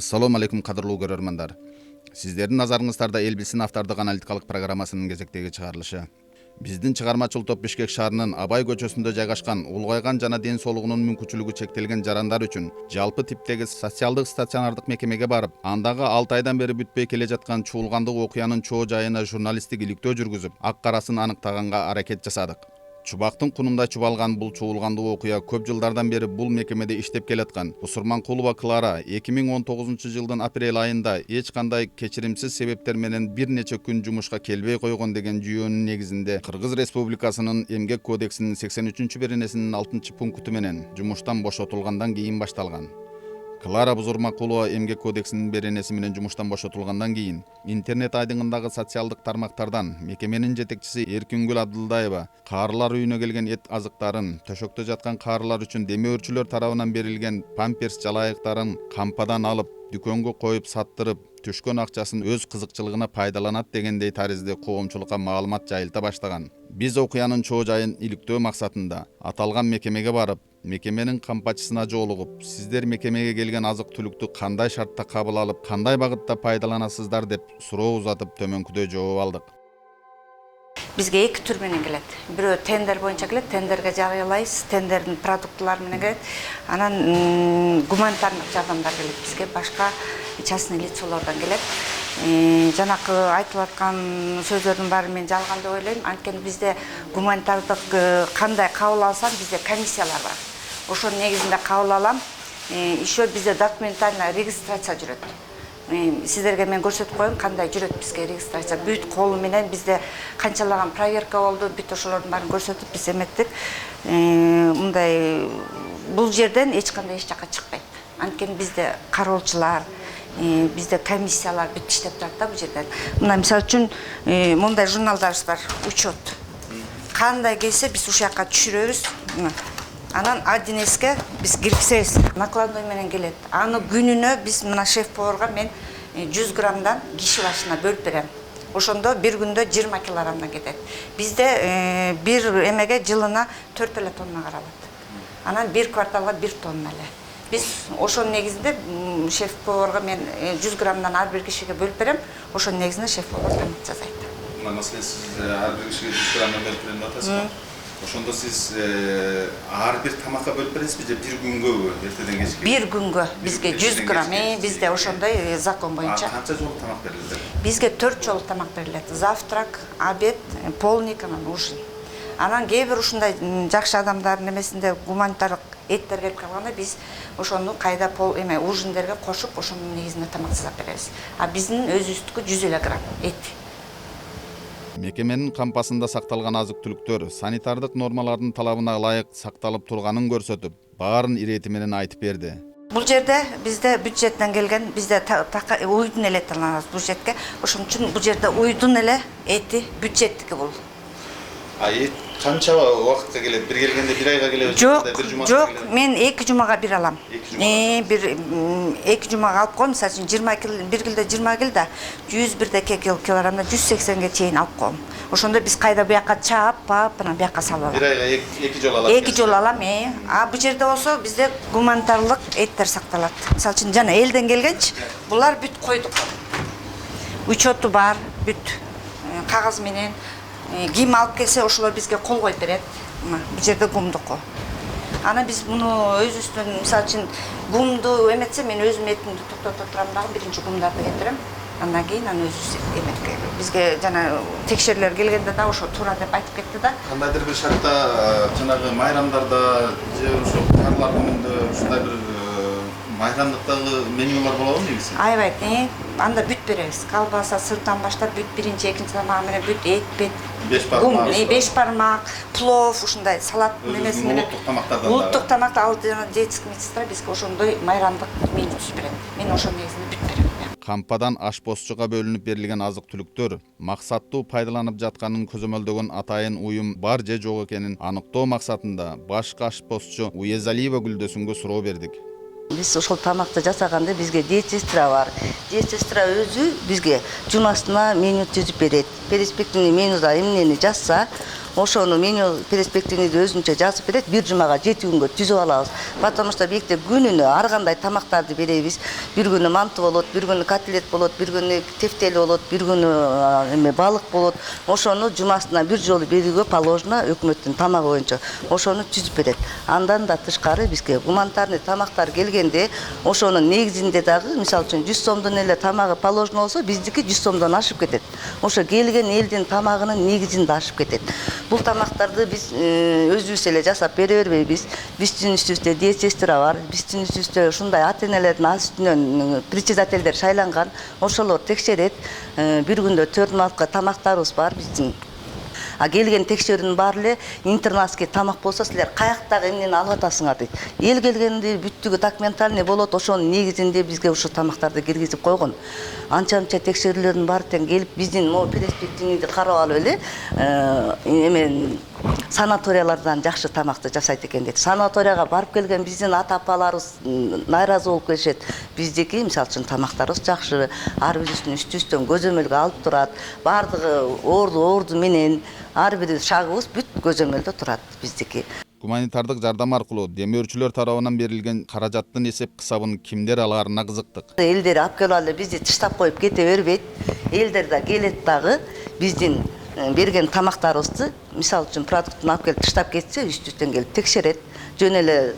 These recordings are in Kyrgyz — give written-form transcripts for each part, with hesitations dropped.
Assalamu алейкум кадырлуу көрөрмандар. Сиздердин назарыңыздарда Эл билсин автордук аналитикалык программасынын кезектеги чыгарылышы. Биздин чыгармачыл топ Бишкек шаарынын Абай көчөсүндө жайгашкан улгайган жана ден соолугунун мүмкүнчүлүгү чектелген жарандар үчүн жалпы типтеги социалдык стационардык мекемеге барып, андагы 6 айдан бери бүтпөй келе жаткан чуулгандык окуянын чоо жайына журналисттик иликтөө жүргүзүп, ак карасын аныктаганга аракет жасадык. Чубактын кунундай чубалган бул чуулгандык окуя көп жылдардан бери бул мекемеде иштеп келаткан Усурманкулова Клара 2019 жылдын апрель айында эч кандай кечиримсиз себептер менен бир нече күн жумушка келбей койгон деген жүйөнүн негизинде Кыргыз Республикасынын Эмгек кодексинин 83-беренесинин 6-пункту менен жумуштан бошотулгандан кийин башталган. Клара Усурманкулова Эмгек кодексинин беренеси менен жумуштан бошотулгандан кийин интернет айдыңындагы социалдык тармактардан мекеменин жетекчиси Эркингүл Абдылдаева каарылар үйүнө келген эт азыктарын, төшөктө жаткан каарылар үчүн демөөрчүлөр тарабынан берилген памперс жалайыктарын кампадан алып, дүкөнгө коюп саттырып, түшкөн акчасын өз кызыкчылыгына пайдаланат дегендей таризде коомчулукка маалымат жайылта баштаган. Биз окуянын чоо жайын иликтөө максатында аталган мекемеге барып, мекеменин кампачысына жолугуп, сиздер мекемеге келген азык-түлүктү кандай шартта кабыл алып, кандай багытта пайдаланасыздар деп суроо узатып төмөнкүдөй жооп алдык. Бизге эки түр менен келет. Бирөө тендер боюнча келет, тендерге жарыялайбыз, тендердин продуктлары менен келет. Анан гуманитардык жардамдар келет бизге, башка частный лицолордон келет. Жанакы айтылып аткан сөздөрдүн баары мен жалган деп ойлойм. Анткени бизде гуманитардык кандай кабыл алсам, бизде комиссиялар бар. Ошонун негизинде кабыл алам. Еще бизде документальная регистрация жүрөт. Сиздерге мен көрсөтүп коеюн кандай жүрөт бизге регистрация. Бүт колу менен бизде канчалаган проверка болду, бүт ошолордун баарын көрсөтүп биз эметтик. Мындай бул жерден эч кандай эч жакка чыкпайт. Анткени бизде кароолчулар, бизде комиссиялар бүт иштеп турат да бул жерден. Мына мисалы үчүн мындай журналдарыбыз бар, учет. Кандай келсе биз ушул жака түшүрөбүз. Анан 1С'ке биз киргизебиз. Накладной менен келет. Аны күнүнө биз мына шеф-поварга мен 100 граммдан киши башына бөлүп берем. Ошондо бир күндө 20 килограммдан кетет. Бизде бир эмеге жылына 4 тонна каралат. Анан бир кварталга 1 тонна эле. Биз ошонун негизинде шеф-поварга мен 100 граммдан ар бир кишиге бөлүп берем. Ошонун негизинде шеф-повар тамак жасайт. Маселен, сиз ар бир кишиге 100 граммдан бөлүп берем деп атасызбы? Ошондо сиз ар бир тамакка бөлүп бересизби же бир күнгөбү, эртеден кечке? Бир күнгө бизге 100 грамм, бизде ошондой закон боюнча. Канча жолу тамак берилет? Бизге 4 жолу тамак берилет. Завтрак, обед, полник, анан ужин. Анан кээ бир ушундай жакшы адамдардын эмесинде гуманитардык эттер келип калганда биз ошону кайда ужиндерге кошуп, ошонун негизинде тамак жасап беребиз. А биздин өзүбүздүкү 100 грамм эт. Мекеменин кампасында сакталган азык-түлүктөр санитардык нормалардын талабына ылайык сакталып турганын көрсөтүп, баарын ирети менен айтып берди. Бул жерде бизде бюджеттен келген, бизде уйдун эле таланабыз бюджетке. Ошон үчүн бул жерде уйдун эле эти бюджеттики бул. Эт канча убакытка келет? Бир келгенде бир айга келеби? Жок, мен 2 жумага бир алам. Бир 2 жумага алып коем, мисалы үчүн 20 кил, бир килде 20 килде 101 килограммдан 180ге чейин алып коем. Ошондо биз кайда буяка чаап, анан буяка салып алам. Бир айга 2 жолу алам. 2 жолу алам. А бул жерде болсо бизде гуманитарлык эттер сакталат. Мисалы үчүн жана элден келгенчи, булар бүт койдук. Учету бар, бүт кагаз менен ким алып келсе ошолор бизге кол коюп берет. Бул жерде гумдуку. Ана биз муну өзүбүздөн мисалы үчүн гумду эметсе мен өзүм этимди токтотуп турам дагы биринчи гумдарды кетирем. Андан кийин аны өзүбүз эметке. Бизге жана текшерүүлөр келгенде да ошо туура деп айтып кетти да. Кандайдыр бир шартта жанагы майрамдарда же ошо карлар күнүндө ушундай бир майрамдыктагы менюлар болобу негизи? Айбайт, анда бүт беребиз. Колбаса, сыртан баштап бүт биринчи, экинчи тамак менен бүт эт, 5 бармак, плов, ушундай салат немеси менен. Улуттук тамакты ал диетический медсестра бизге ошондой майрамдык меню түзүп берет. Мен ошонун негизинде бүт берем. Кампадан ашпозчуга бөлүнүп берилген азык-түлүктөр максаттуу пайдаланып жатканын көзөмөлдөгөн атайын уюм бар же жок экенин аныктоо максатында башкы ашпозчу Уезалиева Гүлдөсүнгө суроо бердик. Биз ошол тамакты жасаганда бизге диетсестра бар. Диетсестра өзү бизге жумасына меню түзүп берет. Перспективный менюда эмнени жазса, ошону меню перспективниде өзүнчө жазып берет, бир жумага 7 күнгө түзүп алабыз. Потому что бекте күнүнө ар кандай тамактарды беребиз. Бир күнү манты болот, бир күнү котлет болот, бир күнү тефтели болот, бир күнү балык болот. Ошону жумасына бир жолу берүүгө положено өкмөттүн тамагы боюнча. Ошону түзүп берет. Андан да тышкары бизге гуманитарный тамактар келгенде, ошонун негизинде дагы, мисалы үчүн 100 сомдон эле тамагы положено болсо, биздики 100 сомдон ашып кетет. Ошо келген элдин тамагынын негизинде ашып кетет. Бул тамактарды биз өзүбүз эле жасап бере бербейбиз. Биздин үстүбүздө диетсестра бар. Биздин үстүбүздө ушундай ата-энелердин үстүнөн председательдер шайланган. Ошолор текшерет. Бир күндө 4 малка тамактарыбыз бар биздин. А келген текшерүүнүн баары эле интернатский тамак болсо силер каяктагы эмнени алып атасыңар дейт. Эл келгенде бүттүгү документальный болот, ошонун негизинде бизге ушу тамактарды киргизип койгон. Анча-анча текшерүүлөрдүн баары тең келип биздин могу перспективниди карап алып эле эмен санаториялардан жакшы тамакты жасайт экен дейт. Санаторияга барып келген биздин ата-апаларыбыз найразы болуп келишет. Биздики мисалы үчүн тамактарыбыз жакшы, ар бирибиздин үстүбүздөн көзөмөлгө алып турат. Бардыгы орду менен ар бир шагыбыз бүт көзөмөлдө турат биздики. Гуманитардык жардам аркылуу демөөрчүлөр тарабынан берилген каражаттын эсеп кысабын кимдер аларына кызыктык. Элдер алып келип алып бизди тыштап коюп кете бербейт. Элдер да келет дагы биздин берген тамактарыбызды, мисалы үчүн продуктун алып келип тыштап кетсе, үстүбүздөн келип текшерет. Жөн эле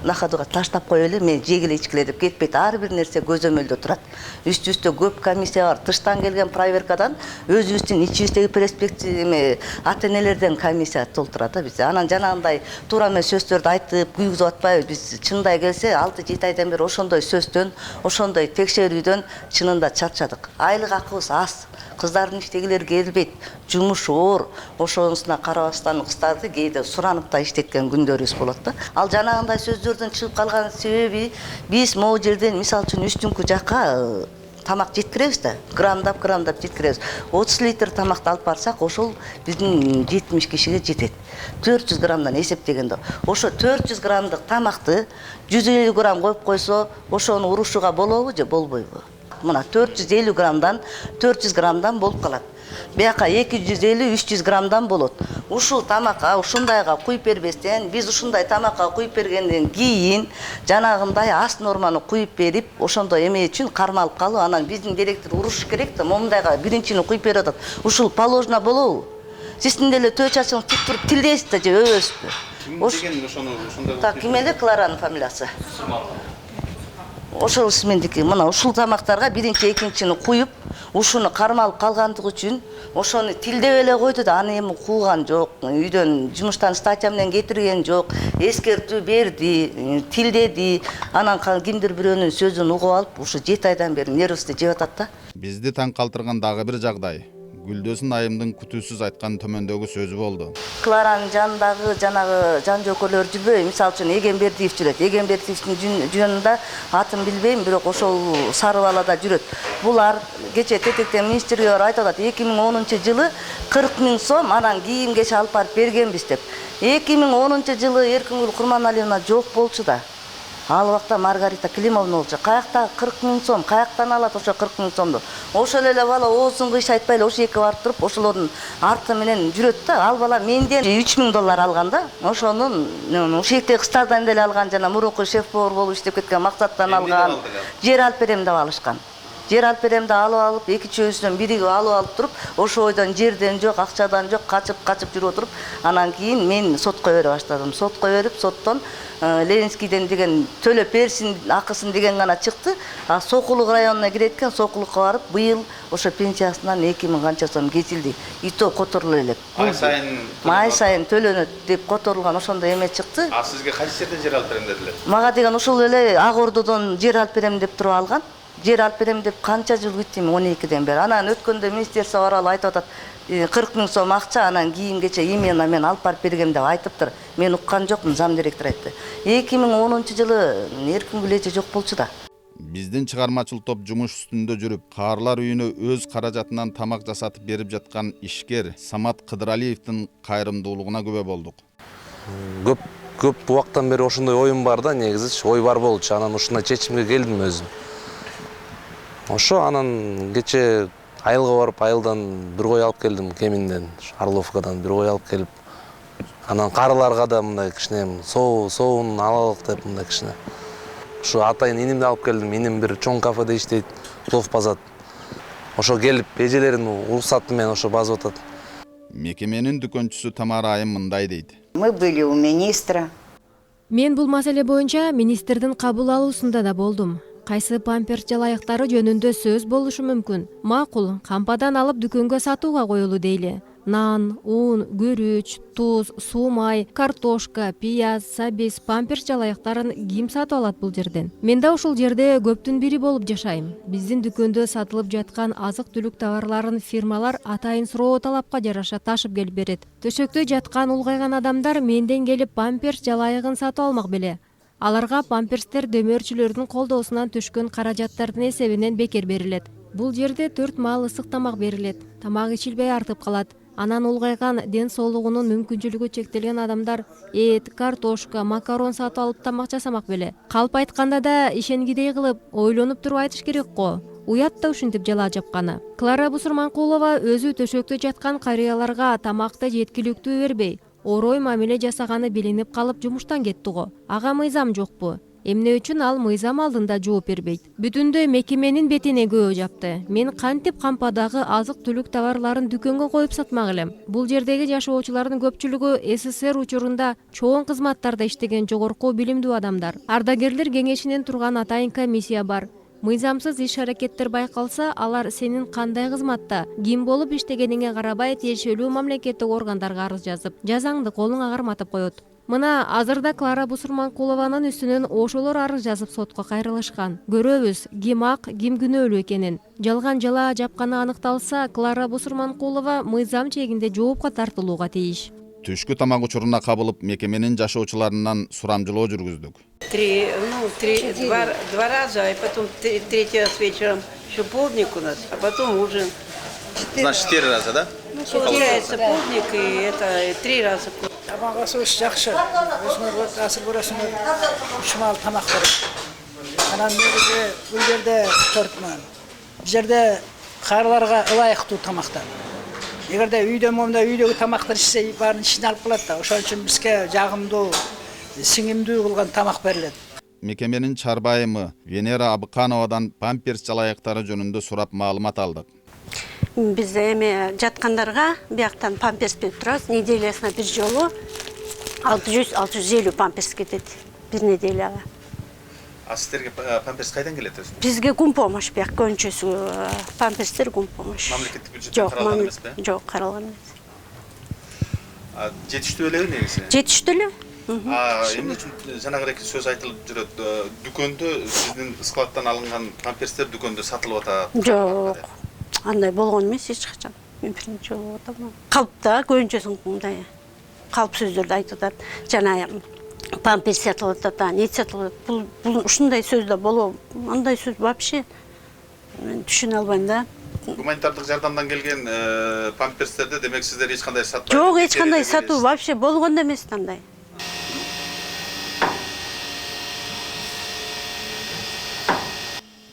нахадыга таштап коюп эле мен жегиле ичкиле деп кетпейт. Ар бир нерсе көзөмөлдө турат. Үстүбүздө көп комиссия бар. Тыштан келген проверкадан өзүбүздүн ичибиздеги перспектива ата-энелерден комиссия толтурат да бизде. Анан жанагындай туура эмес сөздөрдү айтып, күйгүзүп атпайбыз. Биз чындай келсе 6-7 айдан бери ошондой сөздөн, ошондой текшерүүдөн чынында чарчадык. Айлык акыбыз аз. Кыздардын иштегилери келбейт. Жумуш оор. Ошонусуна карабастан кыздарды кээде суранып да иштеткен күндөрүбүз болот да. Ал жанагындай сөздөрдөн чыгып калган себеби биз могу жерден мисалы үчүн үстүңкү жакка тамак жеткиребиз да, грамдап жеткиребиз. 30 литр тамакты алып барсак, ошол биздин 70 кишиге жетет. 400 грамдан эсептегенде. Ошо 400 грамдык тамакты 150 грамм коюп койсо, ошону урушууга болобу же болбойбу? Мына 450 граммдан 400 граммдан болуп калат. Бияка 250-300 граммдан болот. Ушул тамакка ушундайга куюп бербестен, биз ушундай тамакка куюп бергенден кийин жанагындай ас норманы куюп берип, ошондой эме үчүн кармалып калып, анан биздин директор уруш керек да, момундайга биринчини куюп берип атат. Ушул положено болобу? Сиздин деле төө чачыңыз тик туруп тилдейсиз да же өбөсүзбү? Ким деген ошону ушундай? Так, ким эле Кларанын фамилиясы? Ошол мендики. Мына ушул тамактарга биринчи, экинчини куюп, ушуну кармалып калгандыгы үчүн ошону тилдеп эле койду да, аны эми кууган жок, үйдөн жумуштан статья менен кетирген жок, эскертүү берди, тилдеди. Анан кимдир бирөөнүн сөзүн угуп алып, ушу 7 айдан бери нервибизди жеп атат да. Бизди таң калтырган дагы бир жагдай. Гүлдөсүн айымдын күтүүсүз айткан төмөндөгү сөзү болду. Кларанын жанындагы жанагы жан жокөлөр жүрбөй, мисалы үчүн Эгембердиев жүрөт. Эгембердиевдин жөнүндө атын билбейм, бирок ошол Сары Балада жүрөт. Булар кече тетектен министрге айтып атат, 2010-жылы 40 000 сом анан кийим кече алып барып бергенбиз деп. 2010-жылы Эркингүл Курманалиевна жок болчу да. Ал убакта Маргарита Климовна болчу. Каякта 40 000 сом, каяктан алат ошо 40 000 сомду? Ошол эле бала оозун кыйш айтпай эле ошо эки барып туруп, ошолордун арты менен жүрөт да. Ал бала менден $3000 алган да. Ошонун ушектеги кыздардан деле алган, жана мурунку шеф-повар болуп иштеп кеткен Максаттан алган. Жер алып берем деп алышкан. Жер алып берем деп алып, эки чөйүсүнөн биригип алып туруп, ошо ойдон жерден жок, акчадан жок, качып жүрүп отуруп, анан кийин мен сотко бере баштадым. Сотко берип, соттон Ленинскийден деген төлөп берсин акысын деген гана чыкты. А Сокулук районуна кирет экен, Сокулукка барып, быйыл ошо пенсиясынан 2000 канча сом кетилди. И то которулуп элек. Май сайын төлөнөт деп которулган ошондой эме чыкты. А сизге кайсы жерден жер алып берем дедилер? Мага деген ушул эле Ак Ордодон жер алып берем деп туруп алган. Жер алып берем деп канча жыл күттүм, 12ден бери. Анан өткөндө министерство баралы айтып атат, 40 000 сом акча, анан кийим кече именно мен алып барып бергем деп айтыптыр. Мен уккан жокмун, зам директор айтты. 2010-жылы Эркингүл эже жок болчу да. Биздин чыгармачыл топ жумуш үстүндө жүрүп, каарлар үйүнө өз каражатынан тамак жасатып берип жаткан ишкер Самат Кыдыралиевдин кайрымдуулугуна күбө болдук. Көп убактан бери ошондой оюм бар да, негизи ой бар болчу. Анан ушундай чечимге келдим өзүм. Ошо анан кече Айылга барып, айылдан бир кой алып келдим Кеминден, Орловкадан бир кой алып келип. Анан карыларга да мындай кичине соуун алалык деп мындай кичине. Ушу атайын инимди алып келдим. Иним бир чоң кафеде иштейт, плов базат. Ошо келип эжелерин уруксаты менен ошо базып атат. Мекеменин дүкөнчүсү Тамара айым мындай дейт. Мы были у министра. Мен бул маселе боюнча министрдин кабыл алуусунда да болдум. Кайсы памперс жалайыктары жөнүндө сөз болушу мүмкүн. Макул, кампадан алып дүкөнгө сатууга коюлу дейли. Нан, ун, күрүч, туз, суу май, картошка, пияз, сабиз, памперс жалайыктарын ким сатып алат бул жерден? Мен да ушул жерде көптүн бири болуп жашайм. Биздин дүкөндө сатылып жаткан азык-түлүк товарларын фирмалар атайын суроо талапка жараша ташып келип берет. Төшөктө жаткан улгайган адамдар менден келип памперс жалайыгын сатып алмак беле. Аларга памперстер дөмөрчүлөрдүн колдоосунан түшкөн каражаттардын эсебинен бекер берилет. Бул жерде 4 маал ысык тамак берилет. Тамак ичилбей артып калат. Анан улгайган ден соолугунун мүмкүнчүлүгү чектелген адамдар эт, картошка, макарон сатып алып тамак жасамак беле. Калп айтканда да ишенгидей кылып, ойлонуп туруп айтыш керек го. Уят да ушинтип жалаа жапканы. Клара Бусурманкулова өзү төшөктө жаткан карыяларга тамакты жеткиликтүү бербей, орой мамиле жасаганы билинип калып жумуштан кетти го. Ага мыйзам жокпу? Эмне үчүн ал мыйзам алдында жооп бербейт? Бүтүндөй мекеменин бетине күбө жапты. Мен кантип кампадагы азык-түлүк товарларын дүкөнгө коюп сатмак элем? Бул жердеги жашоочулардын көпчүлүгү СССР учурунда чоң кызматтарда иштеген жогорку билимдүү адамдар. Ардагерлер кеңешинен турган атайын комиссия бар. Мыйзамсыз иш-аракеттер байкалса, алар сенин кандай кызматта, ким болуп иштегениңе карабай тиешелүү мамлекеттик органдарга арыз жазып, жазаңды колуңа карматып коет. Мына азырда Клара Бусурманкулованын үстүнөн ошолор арыз жазып сотко кайрылышкан. Көрөбүз, ким ак, ким күнөөлүү экенин. Жалган жалаа жапканы аныкталса, Клара Бусурманкулова мыйзам чегинде жоопко тартылууга тийиш. Түшкү тамак учуруна кабылып, мекеменин жашоочуларынан сурамжылоо жүргүздүк. Два раза, и потом третий раз вечером еще полдник у нас, а потом ужин. Значит, 4 раза, да? Получается полдник, и это 3 раза. Тамақ асу жақсы. Өзіңіз асыр көресіңіз, 3 мал тамақ береді. Анан негізі бұл жерде 4 мал. Бұл жерде қарыларға ылайықты тамақтар. Егерде үйдегі тамақтар ішсе, барын ішіне алып қалады да. Ошол үчүн бизге жагымдуу, сиңимдүү кылган тамақ берилет. Мекеменин чарбайымы Венера Абыкановадан памперс жалайыктары жөнүндө сурап маалымат алдык. Biz эми жаткандарга бияктан памперс берип турабыз. Неделясына бир жолу 600-650 памперс кетет бир неделяга. А сиздерге памперс кайдан келет өзү? Бизге гумпомощь бияк көбүнчөсү памперстер гумпомощь. Мамлекеттик бюджеттен каралган эмеспи? Жок, каралган эмес. Жетиштүү элеби негизи? Жетиштүү эле. Эмне үчүн жанагы сөз айтылып жүрөт? Дүкөндө сиздин складтан алынган памперстер дүкөндө сатылып атат. Жок. Андай болгон эмес эч качан. Мен биринчи жолу атам. Калпта көбүнчөсүн мындай калп сөздөрдү айтып атат. Жана памперс сатылып атат, не сатылып атат. Бул ушундай сөз да болобу? Андай сөз вообще мен түшүнө албайм да. Гуманитардык жардамдан келген памперстерди демек сиздер эч кандай сатпайсыз? Жок, эч кандай сатуу вообще болгон эмес андай.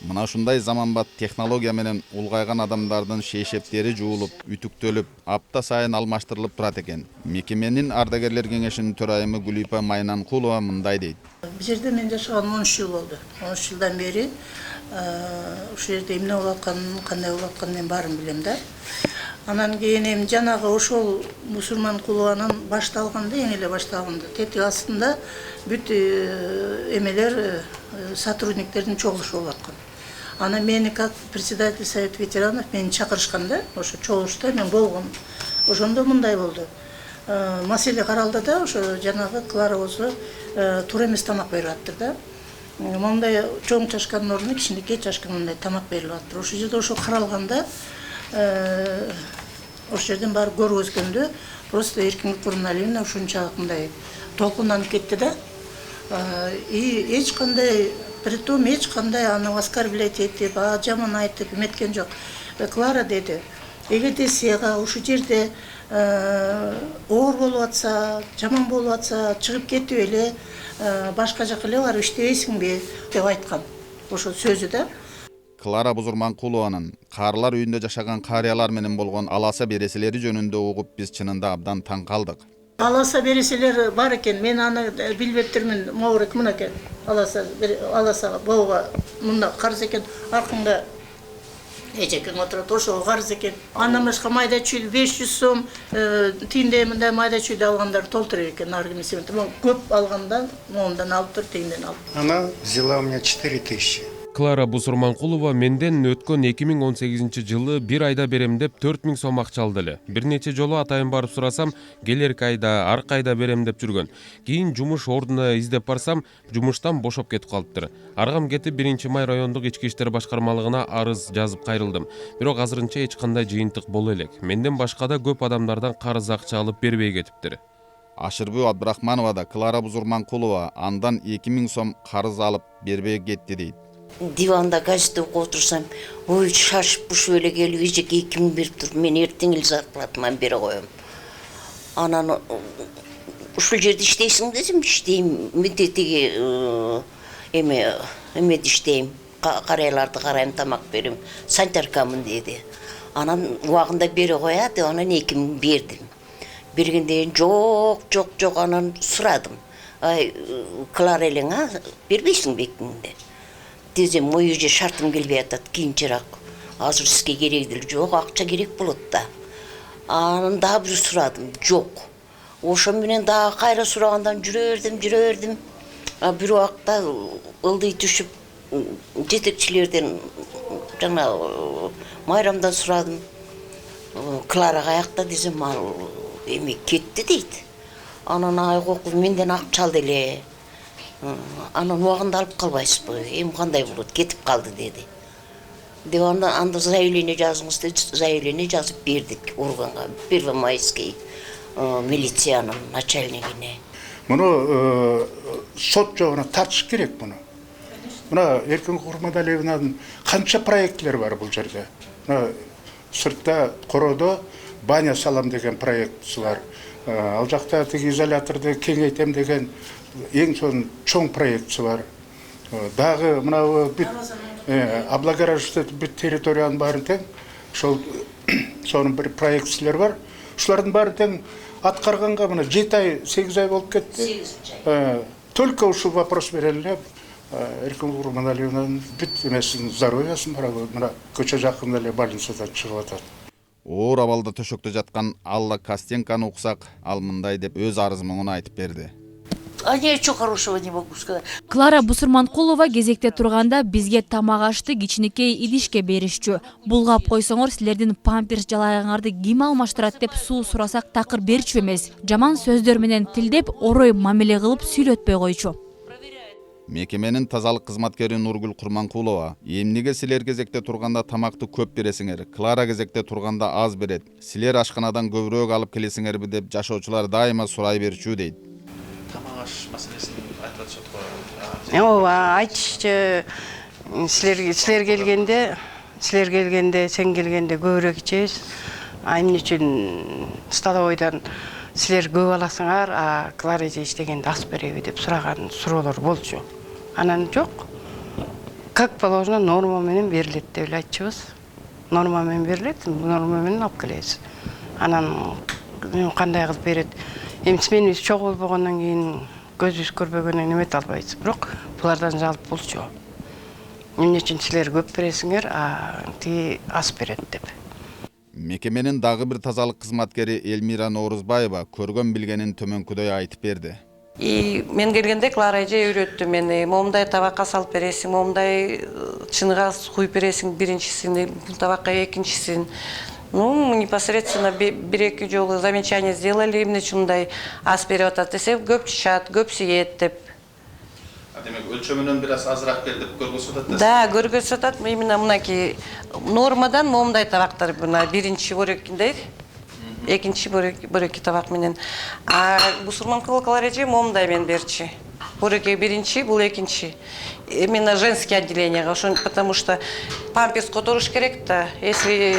Мына ушундай заманбап технология менен улгайган адамдардын шейшептери жуулуп, ütүктөлүп, апта сайын алмаштырылып турат экен. Мекеменин ардагерлер кеңешинин төрайымы Гүлипа Майнанкулова мындай дейт. Бул жерде мен жашаган 13 жыл болду. 13 жылдан бери ушул жерде эмне болуп атканын, кандай болуп атканын мен баарын билем да. Анан кийин эми жанагы ошол Бусурманкулованын башталганда, эң эле башталганда тетик астында бүт эмелер сотрудниктердин чогулушу болуп аткан. Ана мени как председатель Совет ветеранов мени чакырышканда, ошо чогулушта мен болгом. Ошондо мындай болду. Маселе каралды да, ошо жанагы Клара болсо туура эмес тамак берип аттыр да. Мындай чоң чашканын ордуна кичинекей чашкандай тамак берилип аттыр. Ошол жерде ошо каралганда ошол жерден барып көргөзгөндө просто Эркиндик Курманалиевна ушунчалык мындай толкунданып кетти да. И эч кандай притом эч кандай аны оскорблять этип, жаман айтып эметкен жок. Клара деди, эгерде сага ушул жерде оор болуп атса, жаман болуп атса, чыгып кетип эле башка жака эле барып иштебейсиңби деп айткан. Ошол сөзү да. Клара Бузурманкулованын карылар үйүндө жашаган карыялар менен болгон аласа береселери жөнүндө угуп биз чынында абдан таң калдык. Аласа береселер бар екен, мен аны билбептирмин. Маврик мынакей, аласа бауга мында карыз екен, аркында эжекен отурат, ошого карыз екен. Андан башка майда чүй 500 сом, тиинде мындай майда чүйдү алгандар толтурur экен, аргы себептен. Көп алгандан, моундан алып туруп, тиинден алып. Она взяла у меня 4000. Клара Бусурманкулова менден өткөн 2018 жылы бир айда берем деп 4000 сом акча алды эле. Бир нече жолу атайын барып сурасам, келерки айда, аркы айда берем деп жүргөн. Кийин жумуш ордуна издеп барсам, жумуштан бошоп кетип калыптыр. Аргам кетип 1-май райондук ички иштер башкармалыгына арыз жазып кайрылдым. Бирок азырынча эч кандай жыйынтык боло элек. Менден башка да көп адамдардан карыз акча алып бербей кетиптир. Ашырбүй Абдрахманова да Клара Бузурманкулова андан 2000 сом карыз алып бербей кетти дейт. Диванда газет окуп отурсам, ой шашып бушуп эле келип эжеке 2000 берип туруп, мен эртең эле зарплатаман бере коем. Анан ушул жерде иштейсиң десем, иштейм, милдетиги эмеде иштейм, карыяларды карайм, тамак берем, санитаркамын деди. Анан убагында бере коят деп анан 2000 бердим. Бергенден жок, анан сурадым. Ай, Клара элең, бербейсиң бекиңди. Дезем, мой уже шартым келбей атат, кийинчерак. Азыр сизге керек деле жок, акча керек болот да. Анан дагы бир сурадым, жок. Ошо менен дагы кайра сурагандан жүрөрдүм. Бир убакта ылдый түшүп, жетекчилерден жана майрамдан сурадым. Клара каякта десем, эми кетти дейт. Анан айгокул менден акча алды эле. Анан убагында алып калбайсызбы? Эми кандай болот? Кетип калды деди. Деп анда заявление жазыңыз деп заявление жазып бердик органга, Первомайский милициянын начальнигине. Муну сот жогуна тартыш керек муну. Мына Эркин Курмадалиевнин канча проекттер бар бул жерде. Мына сыртта короодо баня салам деген проектси бар. Ал жакта тиги изоляторду кеңейтем деген эң чоң проектси бар. Дагы мына бүт облагораживать бүт территориянын баарын тең, сонун бир проектсилер бар. Ушулардын баарын тең аткарганга мына 7 ай, 8 ай болуп кетти. Только ушул вопрос менен эле Эркин Курмадалиевнин бүт эмесин здоровьясын мына көчө жакында эле больницадан чыгып атат. Оор абалда төшөктө жаткан Алла Костенканы уксак, ал мындай деп өз арыз муңун айтып берди. А ничего хорошего не могу сказать. Клара Бусурманкулова кезекте турганда бизге тамак ашты кичинекей идишке беришчү. Булгап койсоңор силердин памперс жалайыңарды ким алмаштырат деп суу сурасак такыр берчү эмес. Жаман сөздөр менен тилдеп, орой мамиле кылып сүйлөтпөй койчу. Мекеменин тазалык кызматкери Нургүл Курманкулова, эмнеге силер кезекте турганда тамакты көп бересиңер, Клара кезекте турганда аз берет, силер ашканадан көбүрөөк алып келесиңерби деп жашоочулар дайыма сурай берчү дейт. Тамак аш маселесин айтып атышат го. Ооба, айтышчы, силер келгенде, сен келгенде көбүрөөк ичебиз. Эмне үчүн столовойдон силер көп аласыңар, Клара эже иштегенде аз береби деп сураган суроолор болчу. Анан жок. Как положено норма менен берилет деп эле айтчыбыз. Норма менен берилет, норма менен алып келебиз. Анан кандай кылып берет? Эмсменибиз чогуу болбогондон кийин көзүбүз көрбөгөндөн эмете албайбыз. Бирок булардан жалп болчу. Эмне үчүн силер көп бересиңер, тиги аз берет деп. Мекеменин дагы бир тазалык кызматкери Элмира Ноорузбаева көргөн билгенин төмөнкүдөй айтып берди. Мен келгенде Клара эже үйрөттү мени. Момундай табакка салып бересиң, момундай чыныга куюп бересиң биринчисин, бул табакка экинчисин. Непосредственно бир-эки жолу замечание сделали, эмне үчүн мындай аз берип атат десе, көп чычат, көп сиет деп. Демек өлчөмүнөн бир аз азыраак бер деп көргөзүп атат. Да, көргөзүп атат. Именно мынакей нормадан момундай табактар, мына биринчи борекиндей, экинчи бореки табак менен. Бусурманкулова Клара эже момундай мен берчи. Бореки биринчи, бул экинчи. Именно женские отделения, потому что памперс которуш керек да. Если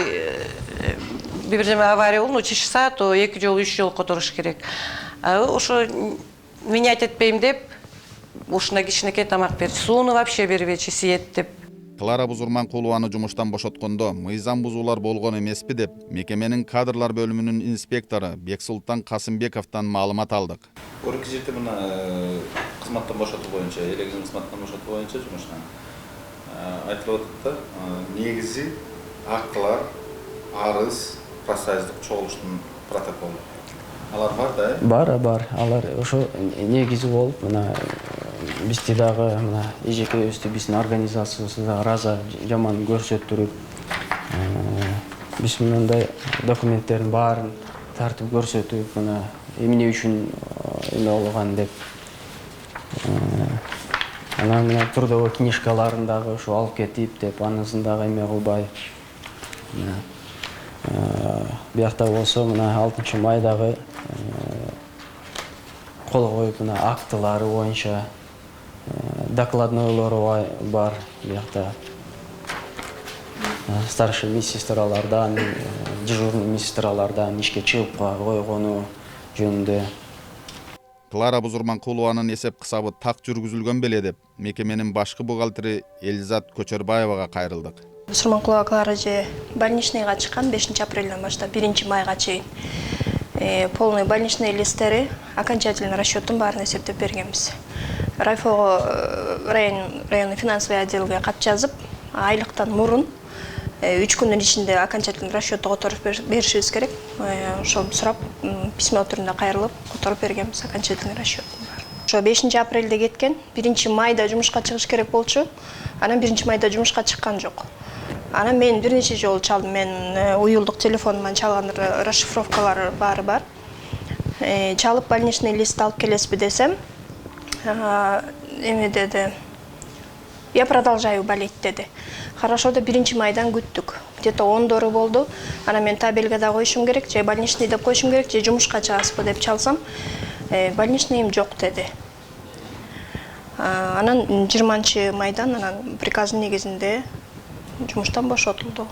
бирдеме авария болду, чычса, то 2 жолу, 3 жолу которуш керек. Ошо менять этпейм деп, ушуна кичинекей тамак берчи. Сууну вообще бербечи, сиет деп. Клара Бузурманкулованы жумуштан бошоткондо мыйзам бузуулар болгон эмеспи деп мекеменин кадрлар бөлүмүнүн инспектору Бексултан Касымбековдон маалымат алдык. Реквизиты мына кызматтан бошотуу боюнча, элегин кызматтан бошотуу боюнча жумуштан айтылып атат да, негизи актылар, арыз, профсоюздук чогулуштун протоколу. Алар бар да? Бар. Алар ошо негизи болуп, мына бизди дагы мына ЭЖК биздин организациябызды да раза жаман көрсөттүрүп, биз мындай документтердин баарын тартып көрсөтүп, мына эмне үчүн эме болгон деп. Анан мына трудовой книжкаларын дагы ошо алып кетип деп, анысын дагы эме кылбай. Биякта болсо мына 6 майдагы кол коюп, мына актылары боюнча докладнойлору бар биякта. Старший медсестралардан, дежурный медсестралардан ишке чыгып койгону жөнүндө. Клара Бузурманкулованын эсеп кысабы так жүргүзүлгөн беле деп мекеменин башкы бухгалтери Элизат Көчөрбаевага кайрылдык. Бузурманкулова Клара же больничныйга чыккан 5 апрелден баштап 1 майга чейин полный больничный листтери, окончательный расчеттун баарын эсептеп бергенбиз. Райфого районный финансовый отделге кат жазып, айлыктан мурун 3 күндүн ичинде окончательный расчетту которуп беришибиз керек. Ошол сурап письмо түрүндө кайрылып которуп бергенбиз окончательный расчеттун баарын. Ошо 5 апрелде кеткен, 1 майда жумушка чыгыш керек болчу. Анан 1 майда жумушка чыккан жок. Анан мен бир нече жолу чалдым. Мен уюлдук телефонуман чалган расшифровкалар баары бар. Чалып больничный лист алып келесизби десем, эме деди. Я продолжаю болеть деди. Хорошо да 1 майдан күттүк. Где-то 10 болду. Анан мен табелге да коюшум керек, же больничный деп коюшум керек, же жумушка чыгасызбы деп чалсам, больничныйым жок деди. Анан 20 майдан анан приказын негизинде жумуштан бошотулду.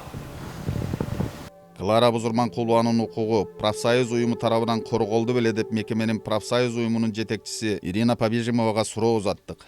Клара Бузурманкулованын укугу профсоюз уюму тарабынан корголду беле деп мекеменин профсоюз уюмунун жетекчиси Ирина Побежимовага суроо узаттык.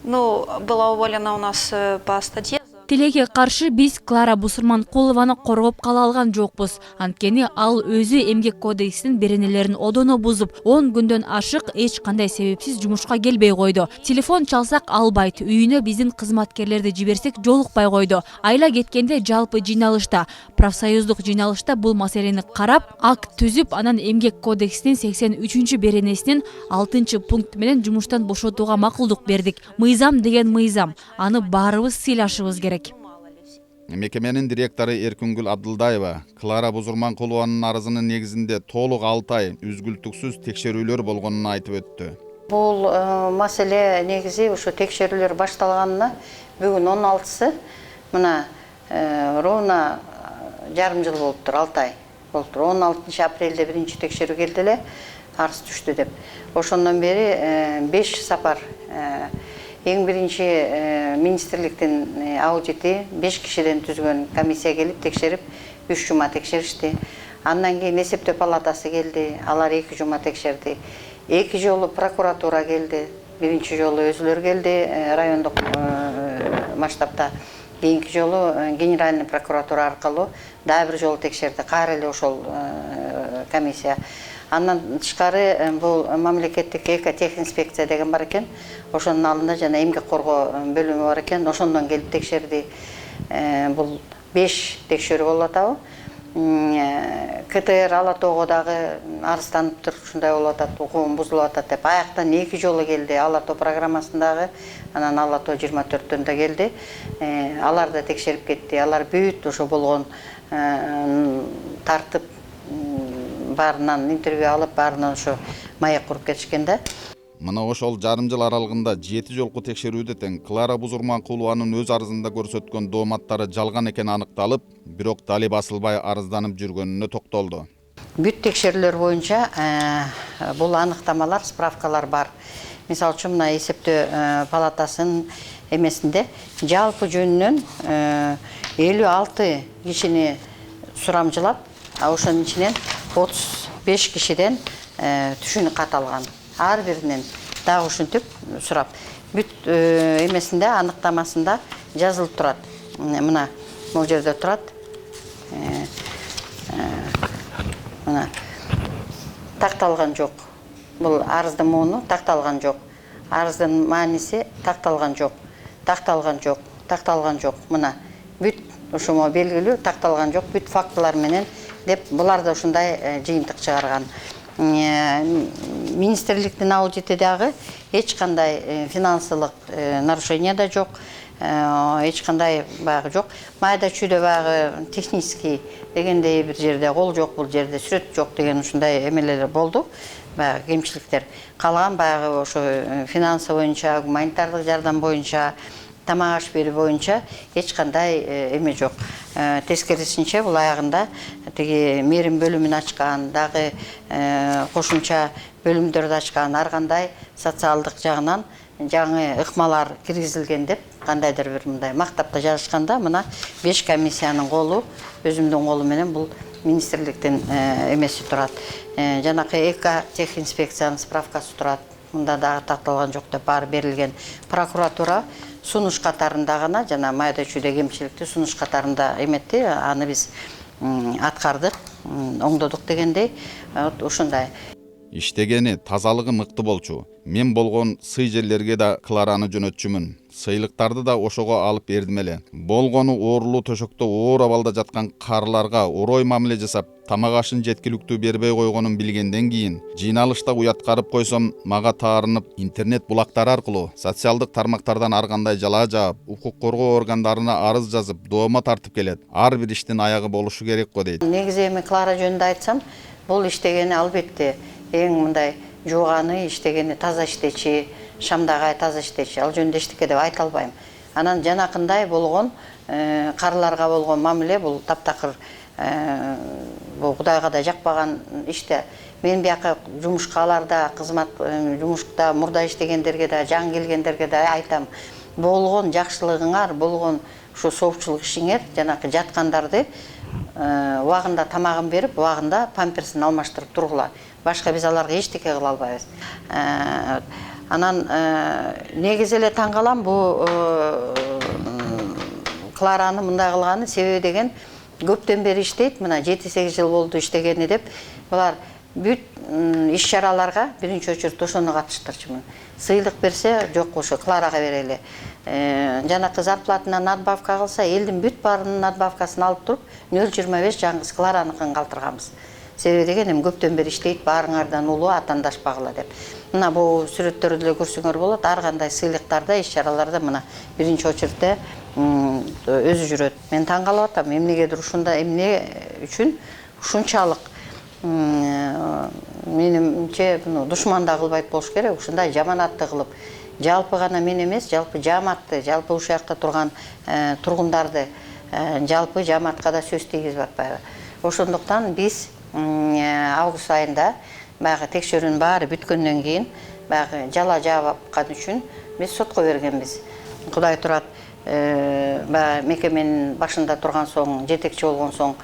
Ну, была уволена у нас по статье. Тилекке каршы биз Клара Бузурманкулованы коргоп кала алган жокпуз. Анткени ал өзү эмгек кодексинин беренелерин одоно бузуп, 10 күндөн ашык эч кандай себепсиз жумушка келбей койду. Телефон чалсак албайт, үйүнө биздин кызматкерлерди жиберсек жолукпай койду. Айла кеткенде жалпы жыйналышта, профсоюздук жыйналышта бул маселени карап, акт түзүп, анан эмгек кодексинин 83 беренесинин 6 пункт менен жумуштан бошотууга макулдук бердик. Мыйзам деген мыйзам, аны баарыбыз сыйлашыбыз керек. Мекеменин директору Эркүнгүл Абдылдаева Клара Бузурманкулованын арызынын негизинде толук 6 ай үзгүлтүксүз текшерүүлөр болгонун айтып өттү. Бул маселе негизи ошо текшерүүлөр башталганына бүгүн 16-сы, мына ровно жарым жыл болуптур, 6 ай болуптур. 16 апрелде биринчи текшерүү келди эле, арыз түштү деп. Ошондон бери 5 сапар эң биринчи министрликтин аудити 5 кишиден түзгөн комиссия келип текшерип 3 жума текшеришти. Андан кийин эсептөө палатасы келди, алар 2 жума текшерди. 2 жолу прокуратура келди, биринчи жолу өзүлөр келди райондук масштабта. Кийинки жолу генеральный прокуратура аркылуу дагы бир жолу текшерди, кайра эле ошол комиссия. Андан тышкары бул мамлекеттик экотехинспекция деген бар экен. Ошонун алдында жана эмгек коргоо бөлүмү бар экен. Ошондон келип текшерди. Бул 5 текшерүү болуп атабы. КТР Ала Тоого дагы арызданыптыр, ушундай болуп атат, укугум бузулуп атат деп. Аяктан 2 жолу келди Ала Тоо программасындагы, анан Ала Тоо 24-төн да келди. Алар да текшерип кетти. Алар бүт ошо болгон тартып баарынан интервью алып, баарынан ошо маек куруп кетишкен да. Мына ошол жарым жыл аралыгында 7 жолку текшерүүдө тең Клара Бузурманкулованын өз арызында көрсөткөн дооматтары жалган экени аныкталып, бирок дали басылбай арызданып жүргөнүнө токтолду. Бүт текшерүүлөр боюнча бул аныктамалар, справкалар бар. Мисалы үчүн мына эсептөө палатасынын эмесинде жалпы жөнүнөн 56 кишини сурамжылап, ошонун ичинен 35 кишиден түшүнүк кат алган. Ар биринен дагы ушинтип сурап бүт эмесинде аныктамасында жазылып турат. Мына бул жерде турат. Мына такталган жок. Бул арыздын муну такталган жок. Арыздын мааниси такталган жок. Такталган жок. Такталган жок. Мына бүт ушумо белгилүү такталган жок. Бүт фактылар менен деп буларды ушундай жыйынтык чыгарган. Министрликтин аудити дагы эч кандай финансылык нарушение да жок. Эч кандай багы жок. Майда чүйдө багы технический дегендей бир жерде кол жок, бул жерде сүрөт жок деген ушундай эмелер болду. Багы кемчиликтер. Калган багы ошо финансы боюнча, гуманитардык жардам боюнча, тамак аш берүү боюнча эч кандай эме жок. Тескерисинче бул аягында тиги мээрим бөлүмүн ачкан, дагы кошумча бөлүмдөрдү ачкан, ар кандай социалдык жагынан жаңы ыкмалар киргизилген деп кандайдыр бир мындай мактапта жазышканда, мына 5 комиссиянын колу, өзүмдүн колу менен бул министрликтин эмеси турат. Жанакы эко техинспекциянын справкасы турат. Мында дагы такталган жок деп баары берилген. Прокуратура сунуш катарында гана жана майда чүйдө кемчиликти сунуш катарында эметти, аны биз аткардык, оңдодук дегендей, ушундай. Иштегени, тазалыгы мыкты болчу. Мен болгон сый жерлерге да Клараны жөнөтчүмүн. Сыйлыктарды да ошого алып бердим эле. Болгону оорулуу төшөктө оор абалда жаткан карыларга орой мамиле жасап, тамак ашын жеткиликтүү бербей койгонун билгенден кийин, жыйналышта уяткарып койсом, мага таарынып, интернет булактары аркылуу социалдык тармактардан ар кандай жалаа жаап, укук коргоо органдарына арыз жазып, доoma тартып келет. Ар бир иштин аягы болушу керек го дейт. Негизи эми Клара жөнүндө айтсам, бул иштегени албетте эң мындай жууганы, иштегени таза иштечи, шамдагай таза иштечи, ал жөнүндө эчтеке деп айта албайм. Анан жанакындай болгон карыларга болгон мамиле бул таптакыр, бул Кудайга да жакпаган иште. Мен бияка жумушка аларда, кызмат жумушта мурда иштегендерге да, жаңы келгендерге да айтам. Болгон жакшылыгыңар, болгон ушу соопчулук ишиңер, жанакы жаткандарды убагында тамагын берип, убагында памперсин алмаштырып тургула. Башка биз аларга эчтеке кыла албайбыз. Анан негизи эле таң калам, бул Клараны мындай кылганы себеби деген көптөн бери иштейт, мына 7-8 жыл болду иштегени деп, булар бүт иш-чараларга биринчи очередь ошону катыштырчумун. Сыйлык берсе, жок ошо Кларага берели. Жанакы зарплатына надбавка кылса, элдин бүт баарынын надбавкасын алып туруп, 0,25 жаңгыс Клараныкын калтырганбыз. Себеби деген эми көптөн бери иштейт, баарыңардан улуу атандашпагыла деп. Мына бул сүрөттөрдү эле көрсөңөр болот, ар кандай сыйлыктарда, иш-чараларда мына биринчи очередте өзү жүрөт. Мен таң калып атам, эмнегедир ушунда эмне үчүн ушунчалык менимче душман да кылбайт болуш керек, ушундай жаманатты кылып, жалпы гана мен эмес, жалпы жааматты, жалпы ушул жакта турган тургундарды, жалпы жааматка да сөз тийгизип атпайбы. Ошондуктан биз август айында баягы текшерүүнүн баары бүткөндөн кийин баягы жала жаапкан үчүн биз сотко бергенбиз. Кудай турат, баягы мекеменин башында турган соң, жетекчи болгон соң,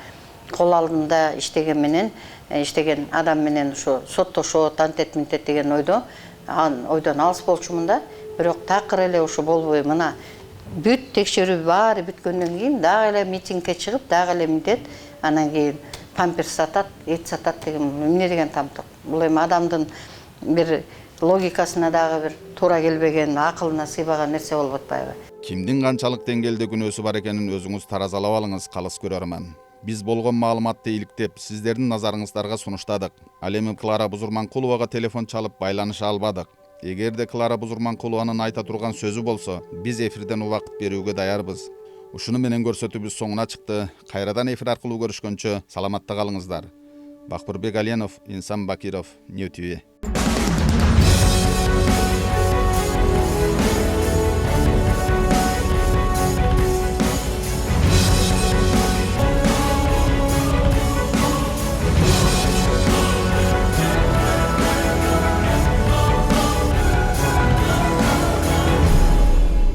кол алдында иштеген адам менен ушу соттошот, антет-минтет деген ойдон алыс болчумун да, бирок такыр эле ушу болбой, мына бүт текшерүү баары бүткөндөн кийин дагы эле митингге чыгып, дагы эле милдет, анан кийин памперс сатат, эт сатат деген эмне деген тамтык. Бул эми адамдын бир логикасына дагы бир туура келбеген, акылына сыйбаган нерсе болуп атпайбы? Кимдин канчалык деңгээлде күнөөсү бар экенин өзүңүз таразалап алыңыз, калыс көрөрмөн. Биз болгон маалыматты иликтеп, сиздердин назарыңыздарга сунуштадык. Ал эми Клара Бузурманкуловага телефон чалып байланыша албадык. Эгерде Клара Бузурманкулованын айта турган сөзү болсо, биз эфирден убакыт берүүгө даярбыз. Ушуну менен көрсөтүүбүз соңуна чыкты. Кайрадан эфир аркылуу көрүшкөнчө саламатта калыңыздар. Бакбырбек Аленов, Инсан Бакиров, Нью ТВ.